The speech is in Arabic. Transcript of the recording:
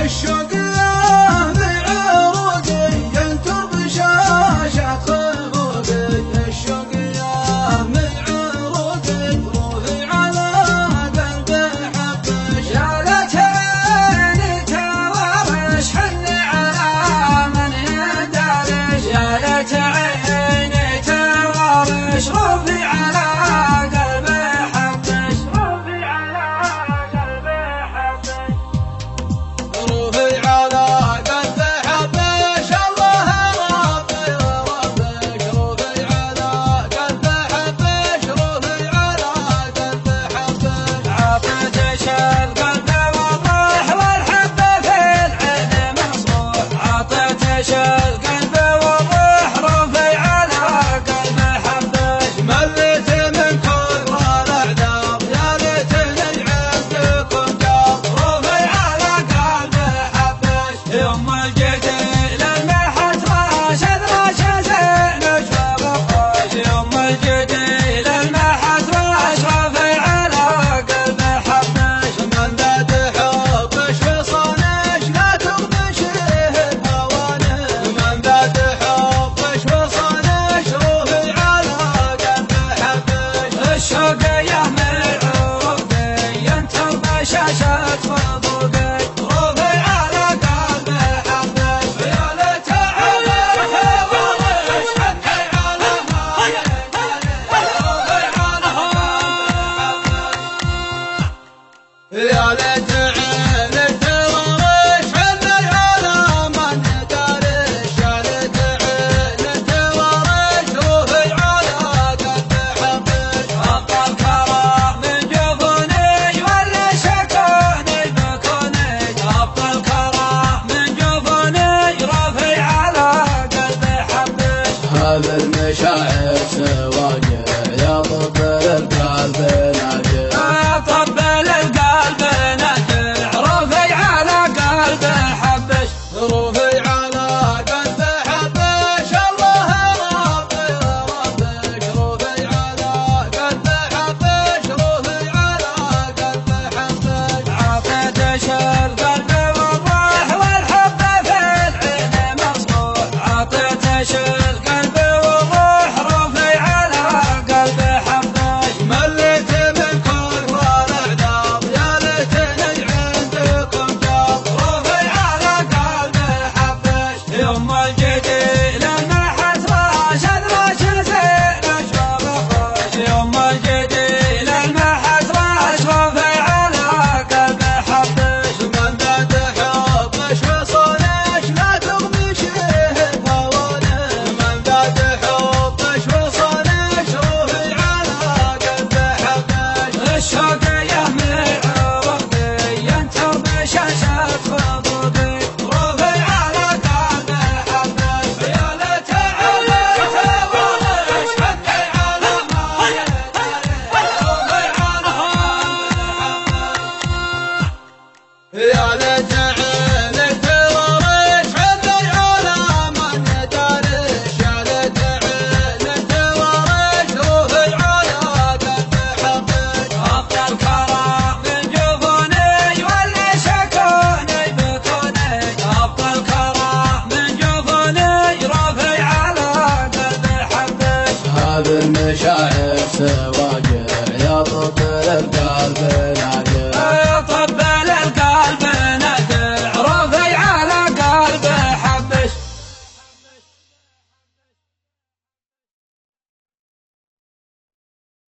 الشوق يا بعروقي ينثر بشاشة خلوقي، الشوق يا بعروقي روحي على قلبي حبش، يا ليت عيني تورش حني على من يدارش، يا ليت عيني تورش روحي على قلبي حبش، روحي على قلبي حبش، روحي على قلبي حبش، الله ربي ربك روحي على قلبي حبش، روحي على قلبي حبش، عطيتش القلب وضح والحب في العين مصروح، عطيتش القلب وضح روحي على قلبي حبش، مليت من كل الاعذار يا ليتني عندكم جار، روحي على قلبي حبش، يوم الجديل المحت راشد راشد نجوى بخوش، يوم الجديل المحت راشد روحي على قلبي حبش، من ذات حبش وصانش لا تغبش الهوانش، من ذات حبش وصانش روحي على قلبي حبش، الشوق يا معروقي ينثر بشاشة خلوقي روحي على قلبي حبش، يا ليت عيني تورش حني على من يدارش، روحي على قلبي حبش، يا ليت